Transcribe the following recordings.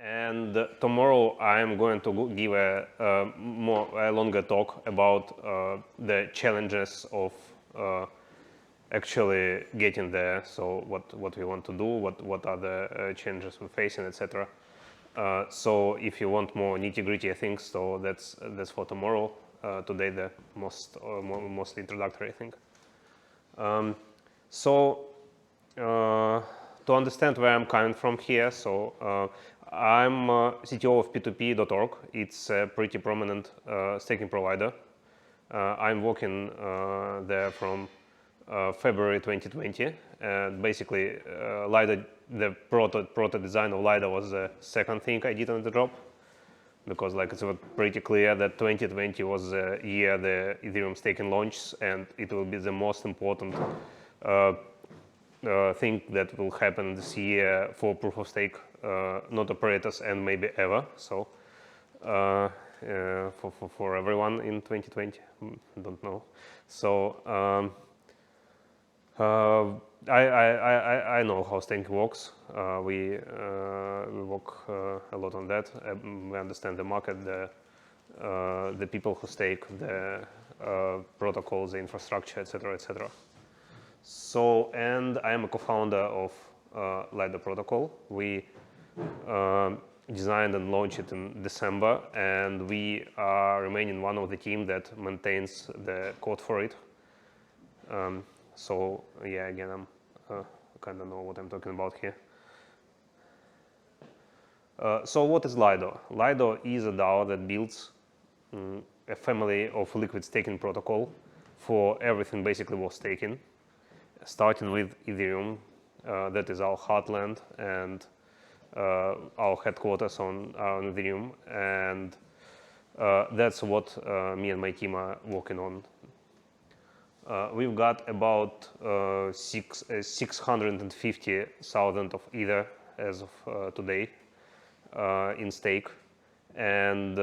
And tomorrow I'm going to give a longer talk about the challenges of actually getting there. So what we want to do, what are the challenges we're facing, etc. So if you want more nitty-gritty things, so that's for tomorrow. Today the mostly introductory thing. To understand where I'm coming from here, so I'm CTO of P2P.org. It's a pretty prominent staking provider. I'm working there from February 2020. And basically, Lido, the proto design of Lido was the second thing I did on the job, because like it's pretty clear that 2020 was the year the Ethereum staking launches, and it will be the most important thing that will happen this year for proof of stake node operators and maybe ever. So for everyone in 2020, don't know. So I know how staking works. We work a lot on that. We understand the market, the people who stake, the protocols, the infrastructure, etc., etc. So, and I am a co-founder of Lido protocol. We designed and launched it in December, and we are remaining one of the team that maintains the code for it. So yeah, again, I'm kind of know what I'm talking about here. So what is Lido? Lido is a DAO that builds a family of liquid staking protocol for everything basically worth staking, starting with Ethereum. That is our heartland and our headquarters on Ethereum, and that's what me and my team are working on. We've got about 650,000 of Ether as of today in stake, and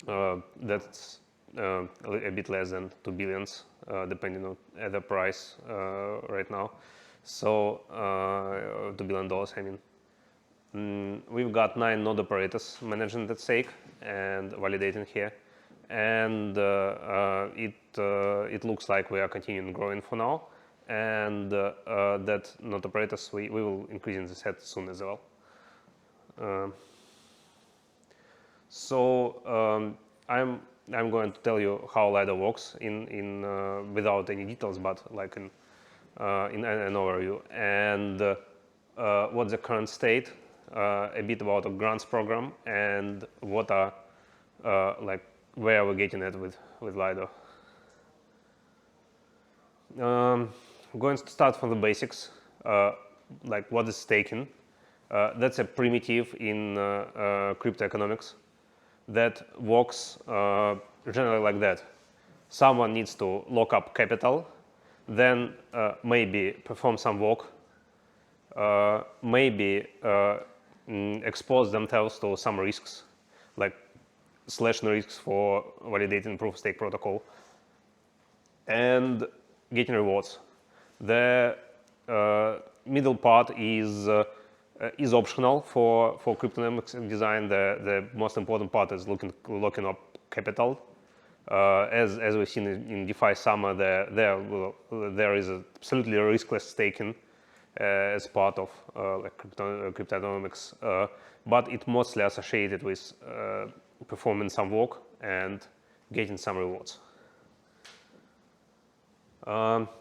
that's a bit less than 2 billions, depending on the price right now. So $2 billion, I mean. We've got 9 node operators managing that stake and validating here, and it looks like we are continuing growing for now, and that node operators we will increase in the set soon as well. I'm going to tell you how Lido works in without any details, but like in an overview, and what's the current state, a bit about the grants program, and what are like where we're getting at with Lido. Going to start from the basics, like what is staking. That's a primitive in crypto economics that works generally like that. Someone needs to lock up capital, then maybe perform some work, maybe expose themselves to some risks, like slashing risks for validating proof of stake protocol, and getting rewards. The middle part is optional for cryptonomics design. The most important part is locking up capital. As we've seen in DeFi Summer, there is absolutely riskless staking as part of like cryptonomics, but it's mostly associated with performing some work and getting some rewards.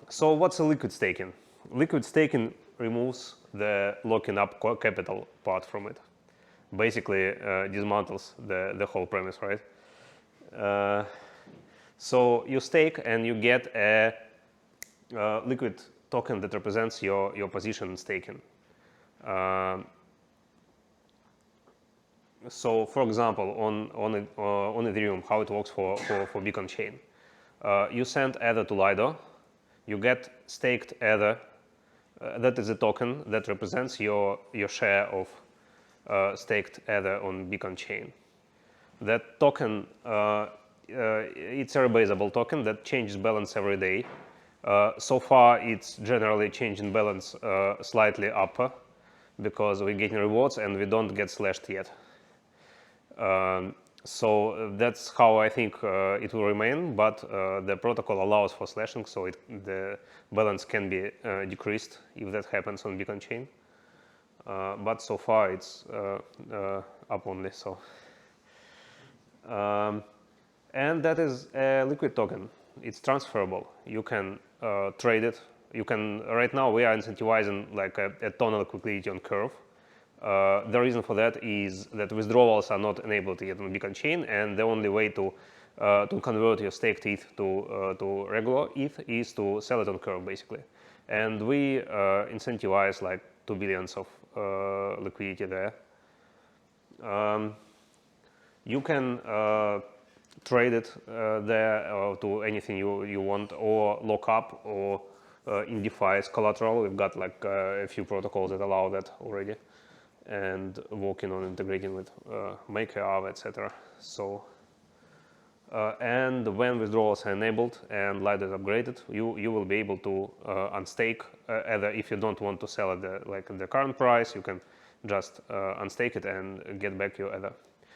So what's a liquid staking? Liquid staking removes the locking up capital part from it. Basically dismantles the whole premise, right? So you stake and you get a liquid token that represents your position in staking. So for example, on Ethereum, how it works for Beacon chain. You send Ether to Lido, you get staked Ether. That is a token that represents your share of staked Ether on Beacon chain. That token, it's a rebasable token that changes balance every day. So far, it's generally changing balance slightly upper, because we're getting rewards and we don't get slashed yet. So that's how I think it will remain, but the protocol allows for slashing, so the balance can be decreased if that happens on Beacon chain. But so far it's up only. So, and that is a liquid token. It's transferable. You can trade it. You can. Right now we are incentivizing like a tonal liquidity on Curve. The reason for that is that withdrawals are not enabled yet on Beacon chain, and the only way to convert your staked ETH to regular ETH is to sell it on Curve, basically. And we incentivize like 2 billions of liquidity there. You can trade it there to anything you want, or lock up, or in DeFi as collateral. We've got like a few protocols that allow that already, and working on integrating with Maker, Aave, etc. So, and when withdrawals are enabled and Lido is upgraded, you will be able to unstake Ether. If you don't want to sell at the current price, you can just unstake it and get back your Ether.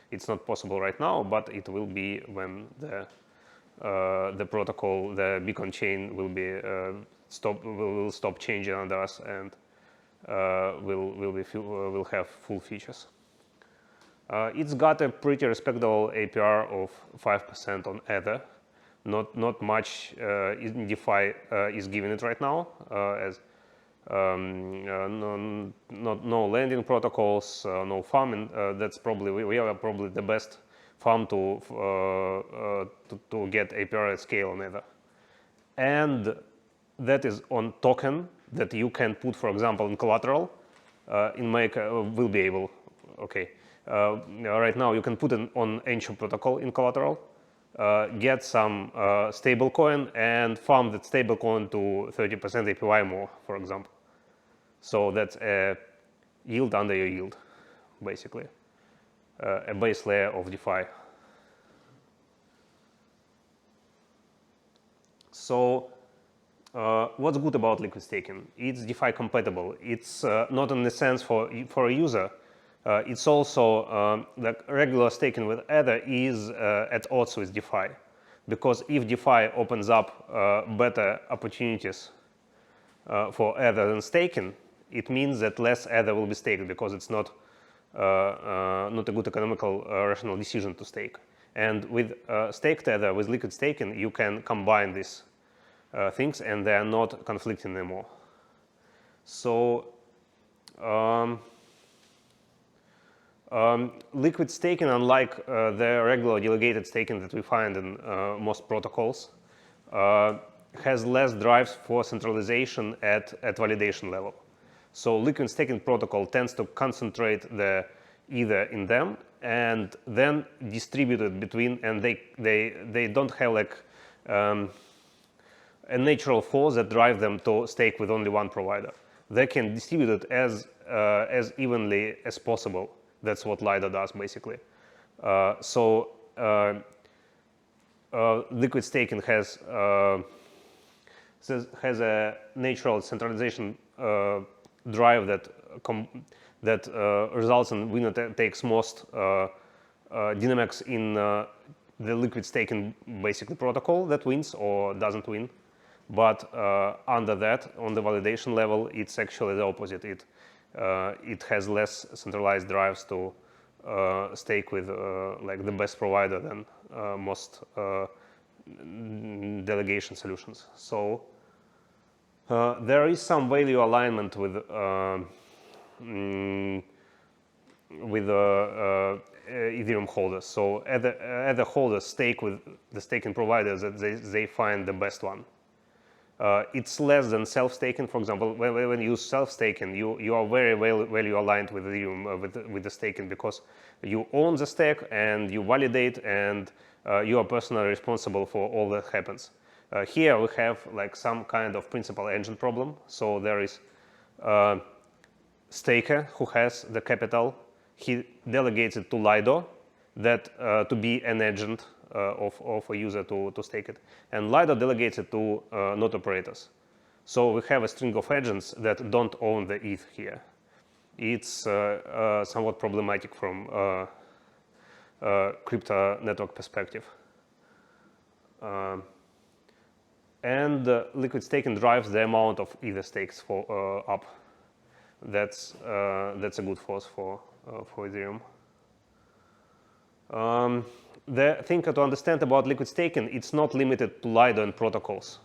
It's not possible right now, but it will be when the protocol, the Beacon chain, will stop changing under us, and will have full features. It's got a pretty respectable APR of 5% on Ether. Not much in DeFi is giving it right now, as no lending protocols, no farming. That's probably we are probably the best farm to get APR at scale on Ether, and that is on token that you can put, for example, in collateral. In Maker will be able. Okay, right now you can put it on Ancient protocol in collateral, get some stable coin, and farm that stable coin to 30% APY more, for example. So that's a yield under your yield, basically, a base layer of DeFi. So what's good about liquid staking? It's DeFi compatible. It's not in the sense for a user. It's also like regular staking with Ether is at odds with DeFi, because if DeFi opens up better opportunities for Ether than staking, it means that less Ether will be staked, because it's not a good economical rational decision to stake. And with staked Ether, with liquid staking, you can combine these things, and they are not conflicting anymore. So liquid staking, unlike the regular delegated staking that we find in most protocols, has less drives for centralization at validation level. So liquid staking protocol tends to concentrate the Ether in them and then distribute it between, and they don't have like a natural force that drive them to stake with only one provider. They can distribute it as evenly as possible. That's what Lido does, basically. Liquid staking has a natural centralization drive that results in winner takes most dynamics in the liquid staking basically protocol that wins or doesn't win. But under that, on the validation level, it's actually the opposite. It has less centralized drives to stake with like the best provider than most delegation solutions. So there is some value alignment with Ethereum holders. So other holders stake with the staking providers that they find the best one. It's less than self-staking. For example, when you use self-staking, you are very value aligned with Ethereum, with the staking, because you own the stack and you validate, and you are personally responsible for all that happens. Here we have like some kind of principal engine problem. So there is a staker who has the capital. He delegates it to Lido to be an agent of a user to stake it. And Lido delegates it to node operators. So we have a string of agents that don't own the ETH here. it's somewhat problematic from crypto network perspective. And liquid staking drives the amount of Ether stakes up. That's a good force for Ethereum. The thing to understand about liquid staking, it's not limited to Lido and protocols.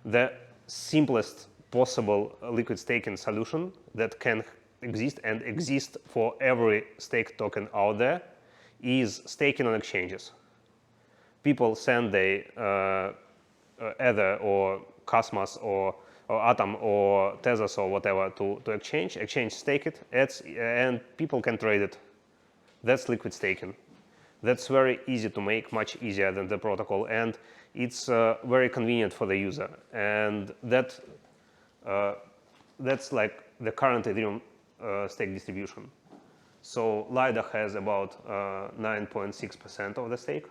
The simplest possible liquid staking solution that can exist and exist for every stake token out there is staking on exchanges. People send their Ether or Cosmos or Atom or Tezos or whatever to exchange. Exchange stake it, and people can trade it. That's liquid staking. That's very easy to make, much easier than the protocol, and it's very convenient for the user. And that's like the current Ethereum stake distribution. So Lido has about 9.6% of the stake,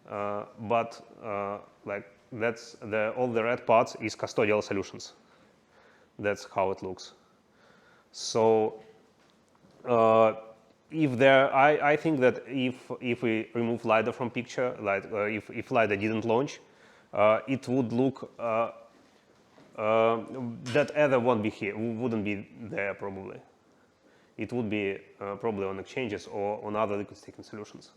but like that's all the red parts is custodial solutions. That's how it looks. So I think that if we remove Lido from picture, like if Lido didn't launch, it would look that Ether won't be here, wouldn't be there probably. It would be probably on exchanges or on other liquid staking solutions.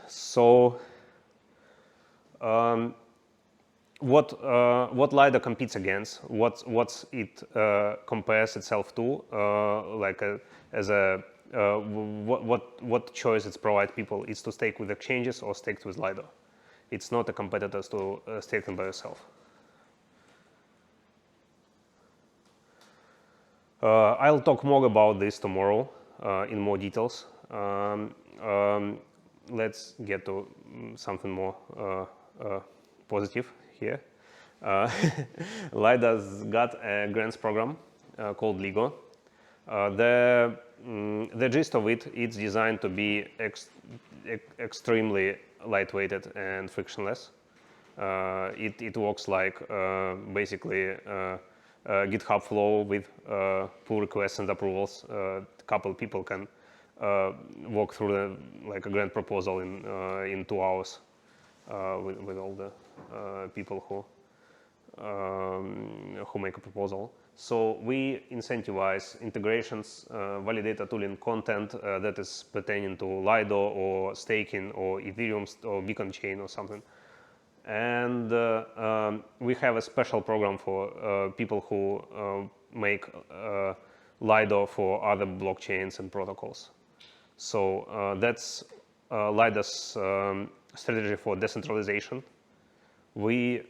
So what Lido competes against, what it compares itself to, what choice it provides people is to stake with exchanges or stake with Lido. It's not a competitor to staking by yourself. I'll talk more about this tomorrow in more details. Let's get to something more positive here. Lido's got a grants program called Lido. The gist of it, it's designed to be extremely lightweighted and frictionless. It works like basically GitHub flow with pull requests and approvals. A couple people can walk through like a grant proposal in 2 hours with all the people who make a proposal. So we incentivize integrations, validator tooling content that is pertaining to Lido or staking or Ethereum or Beacon chain or something. And we have a special program for people who make Lido for other blockchains and protocols. So that's Lido's strategy for decentralization. We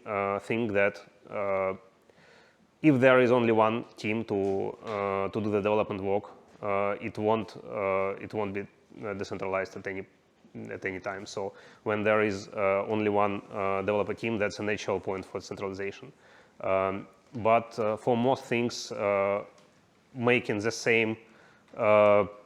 think that if there is only one team to do the development work, it won't be decentralized at any time. So when there is only one developer team, that's a natural point for centralization. But for most things, making the same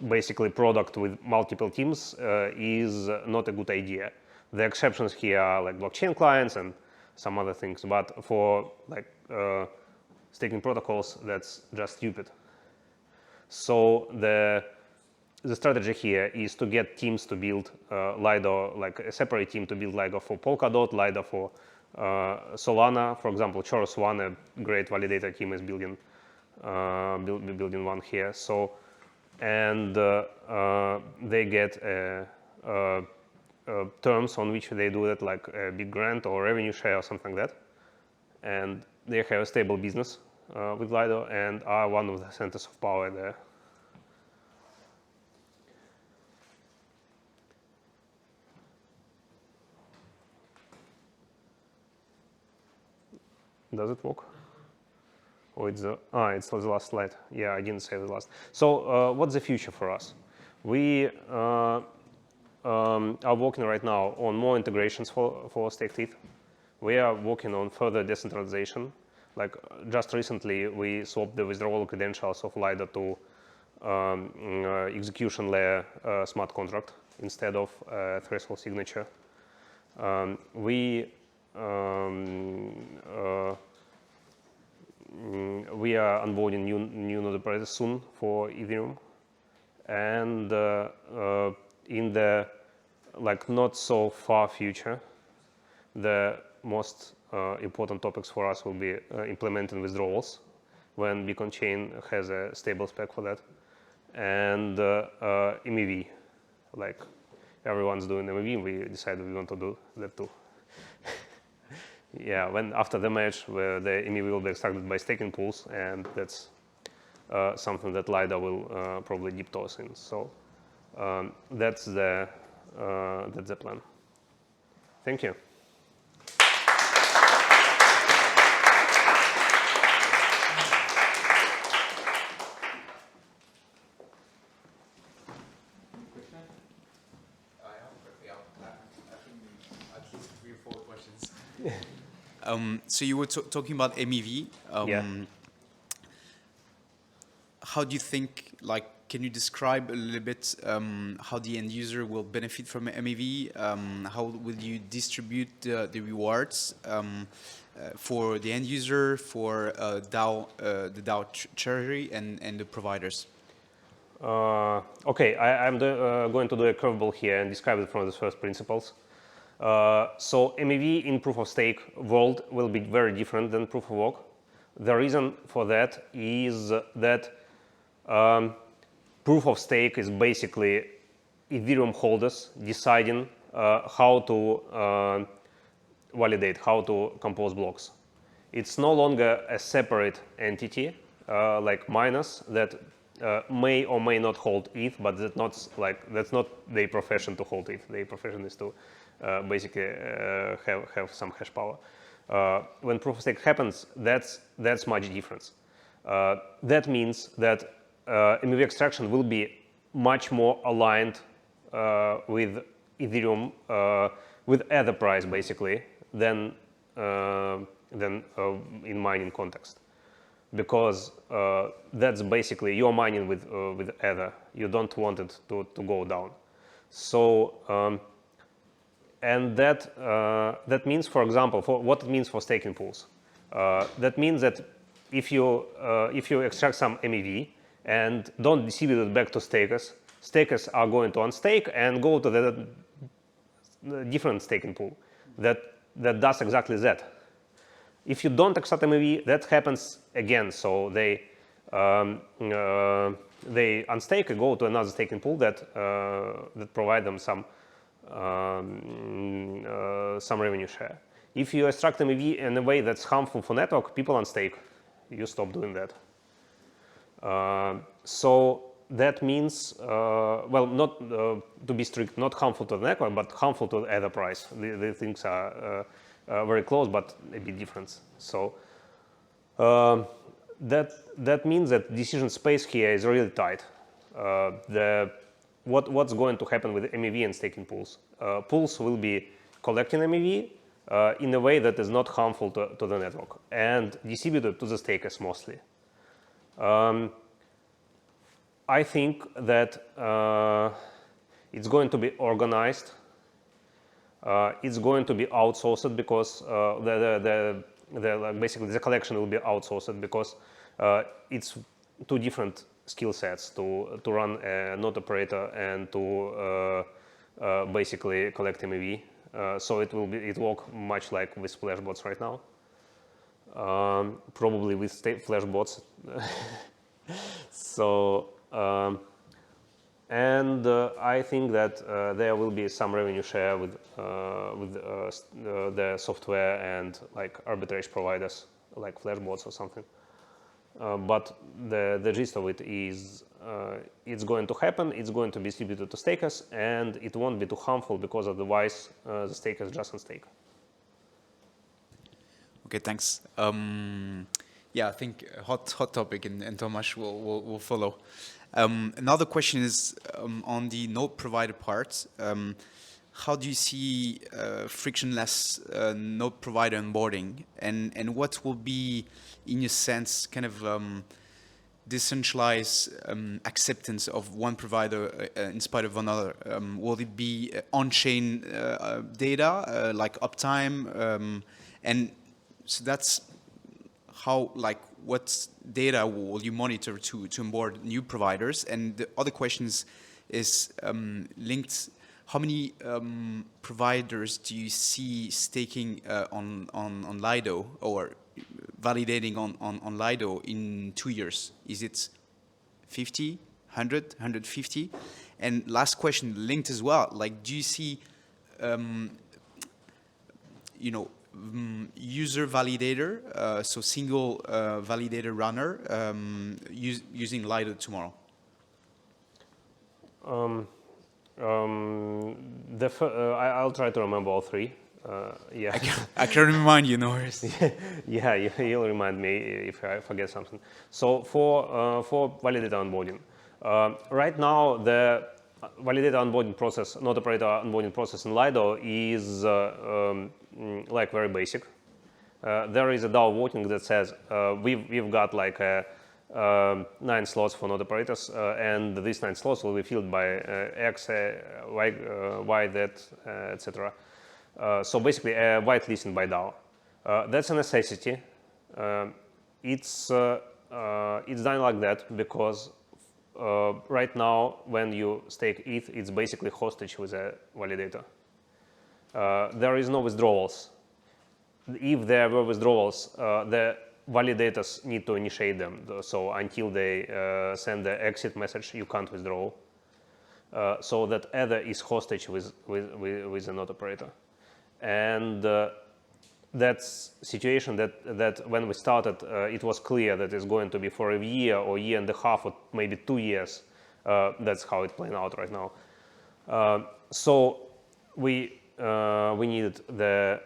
basically product with multiple teams is not a good idea. The exceptions here are like blockchain clients and some other things, but for like staking protocols, that's just stupid. So the strategy here is to get teams to build Lido, like a separate team to build Lido for Polkadot, Lido for Solana. For example, Chorus One, a great validator team, is building one here. So, and they get terms on which they do that, like a big grant or revenue share or something like that. And they have a stable business with Lido and are one of the centers of power there. Does it work? Oh, it's the last slide. Yeah, I didn't say the last. So what's the future for us? We are working right now on more integrations for staked ETH. We are working on further decentralization. Like just recently, we swapped the withdrawal credentials of Lido to execution layer smart contract instead of threshold signature. we are onboarding new node operators soon for Ethereum, and in the not so far future, the most important topics for us will be implementing withdrawals when Beacon Chain has a stable spec for that, and MEV, like everyone's doing MEV, we decided we want to do that too. Yeah, when after the match, where the MEV will be extracted by staking pools, and that's something that Lido will probably deep toss in. So that's the plan. Thank you. So you were talking about MEV. Yeah. How do you think, can you describe a little bit how the end user will benefit from MEV? How will you distribute the rewards for the end user, for DAO, the DAO treasury, and the providers? Okay, I'm going to do a curveball here and describe it from the first principles. So MEV in proof of stake world will be very different than proof of work. The reason for that is that proof of stake is basically Ethereum holders deciding how to validate, how to compose blocks. It's no longer a separate entity like miners that may or may not hold ETH, but that's not their profession to hold ETH. Their profession is to basically have some hash power. When proof of stake happens, that's much different. That means that MEV extraction will be much more aligned with Ethereum, with Ether price basically, than in mining context, because that's basically you're mining with Ether. You don't want it to go down. So and that means, for example, for what it means for staking pools. That means that if you extract some MEV and don't distribute it back to stakers, stakers are going to unstake and go to the different staking pool that does exactly that. If you don't extract MEV, that happens again. So they unstake and go to another staking pool that provide them some revenue share. If you extract MEV in a way that's harmful for network, people unstake. You stop doing that. So that means, well, not to be strict, not harmful to the network, but harmful to the Ether price. The things are very close, but a bit different. So that means that decision space here is really tight. What's going to happen with MEV and staking pools? Pools will be collecting MEV in a way that is not harmful to the network and distributed to the stakers mostly. I think that it's going to be organized. It's going to be outsourced because basically the collection will be outsourced because it's two different skill sets to run a node operator and to basically collect MEV. So it work much like with flash bots right now. Probably with flash bots. So I think that there will be some revenue share with the software and like arbitrage providers like flash bots or something. But the gist of it is it's going to happen, it's going to be distributed to stakers, and it won't be too harmful because otherwise the stakers just unstake. Okay, thanks. Yeah, I think a hot topic, and Tomasz will follow. Another question is on the node provider part. How do you see frictionless node provider onboarding, and what will be, in your sense, kind of decentralized acceptance of one provider in spite of another? Will it be on-chain data like uptime? And so that's how, like, what data will you monitor to onboard new providers? And the other questions is linked. How many providers do you see staking on Lido or validating on Lido in 2 years? Is it 50, 100, 150? And last question linked as well, like, do you see, user validator, so single validator runner using Lido tomorrow? I'll try to remember all three. Yeah. I can remind you, no worries. Yeah, you'll remind me if I forget something. So for validator onboarding, right now the validator onboarding process, not operator onboarding process in Lido is like very basic. There is a DAO voting that says we've got like 9 slots for node operators, and these 9 slots will be filled by X, Y, Z, etc. So basically a whitelisting by DAO. That's a necessity. It's done like that because right now when you stake ETH, it's basically hostage with a validator. There is no withdrawals. If there were withdrawals, the validators need to initiate them. So until they send the exit message, you can't withdraw. So that Ether is hostage with a node operator. And that's situation that when we started, it was clear that it's going to be for a year or year and a half or maybe 2 years. That's how it's playing out right now. So we needed the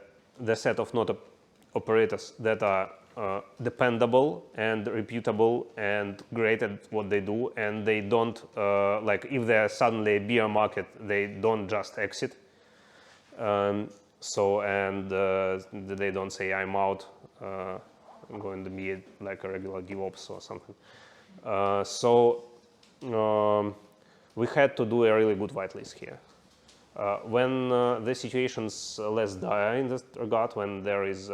set of node operators that are dependable and reputable and great at what they do, and they don't like if there's suddenly a bear market, they don't just exit. They don't say I'm out, I'm going to be like a regular DevOps or something. We had to do a really good whitelist here. When the situation's less dire in this regard, when there is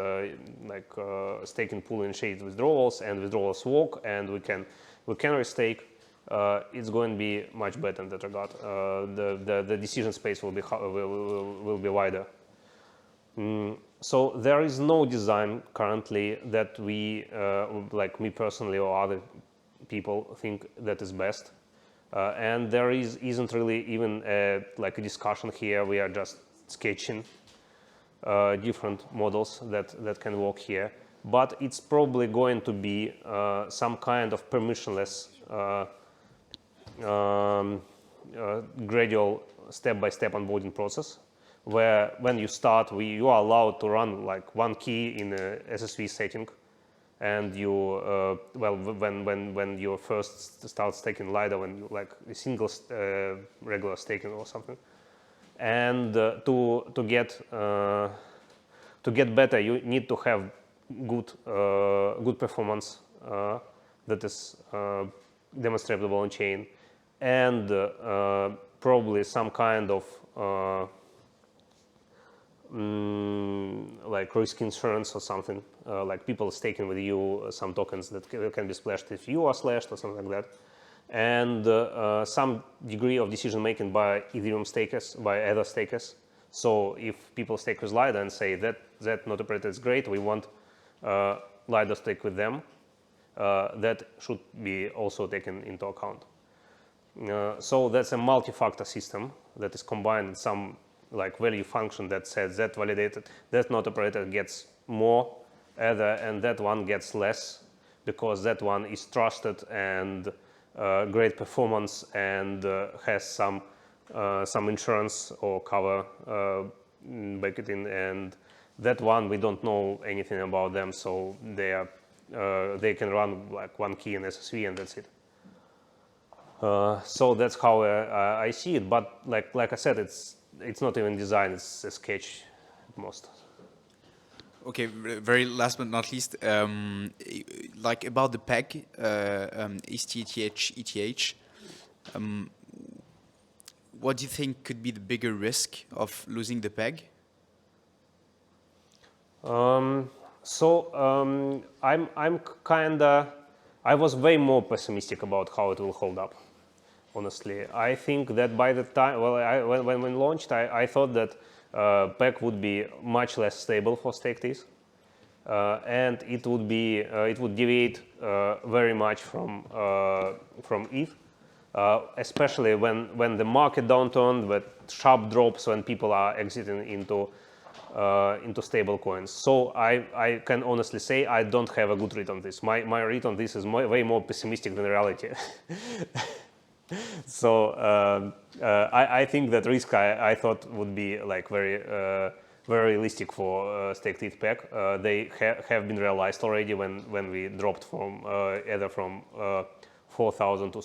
staking pool initiate withdrawals and withdrawals work, and we can restake, it's going to be much better in that regard. The decision space will be wider. So there is no design currently that we, like me personally or other people, think that is best. And there isn't really even a discussion here. We are just sketching different models that can work here. But it's probably going to be some kind of permissionless, gradual step-by-step onboarding process, where when you start, you are allowed to run like one key in a SSV setting. And you, when you first start staking Lido, when you like a single regular staking or something, and to get better, you need to have good performance that is demonstrable on chain, and probably some kind of like risk insurance or something, like people staking with you some tokens that can be splashed if you are slashed or something like that, and some degree of decision making by Ethereum stakers, by other stakers. So if people stake with Lido and say that node operator is great, we want Lido stake with them, that should be also taken into account. So that's a multi-factor system that is combined in some like value function that says that validated, that node operator gets more Ether and that one gets less, because that one is trusted and great performance and has some insurance or cover baked in, and that one we don't know anything about them, so they can run like one key in SSV and that's it. So that's how I see it, but like I said, it's not even design, it's a sketch at most. Okay, very last but not least, like about the peg, ETH, what do you think could be the bigger risk of losing the peg? So I was way more pessimistic about how it will hold up. Honestly, I think that by the time, when launched, I thought that PEG would be much less stable for staked ETH, and it would deviate very much from ETH, especially when the market downturned, with sharp drops when people are exiting into stable coins. So I can honestly say I don't have a good read on this. My read on this is way more pessimistic than reality. So I think that risk I thought would be like very realistic for staked ETH PEG. They have been realized already when we dropped from either from 4,000 to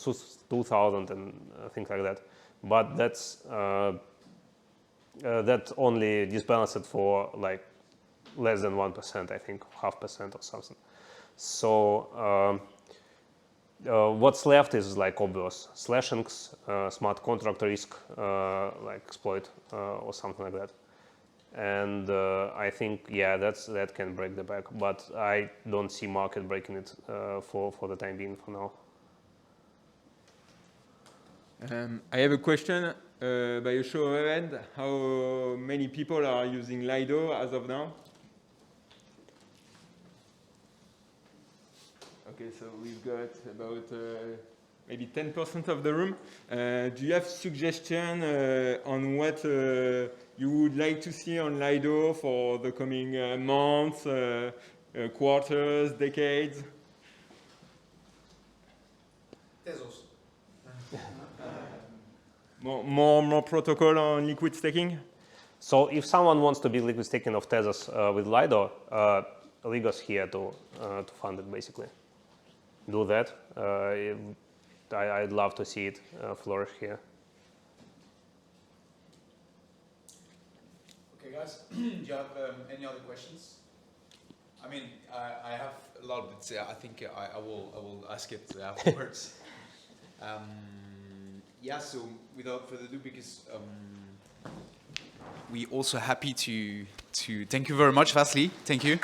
2,000 and things like that. But that's that only disbalanced for like less than 1%, I think, 0.5% or something. So what's left is like obvious slashings, smart contract risk, like exploit or something like that. And I think, yeah, that can break the back, but I don't see market breaking it for the time being for now. I have a question by a show of hands. How many people are using Lido as of now? Okay, so we've got about maybe 10% of the room. Do you have suggestion on what you would like to see on Lido for the coming months, quarters, decades? Tezos. More protocol on liquid staking? So if someone wants to be liquid staking of Tezos with Lido, Ligo's here to fund it, basically. Do that. I'd love to see it flourish here. Okay, guys, do you have any other questions? I mean, I have a lot, but I think I will ask it afterwards. Yeah, so without further ado, because we also happy to thank you very much, Vasiliy. Thank you.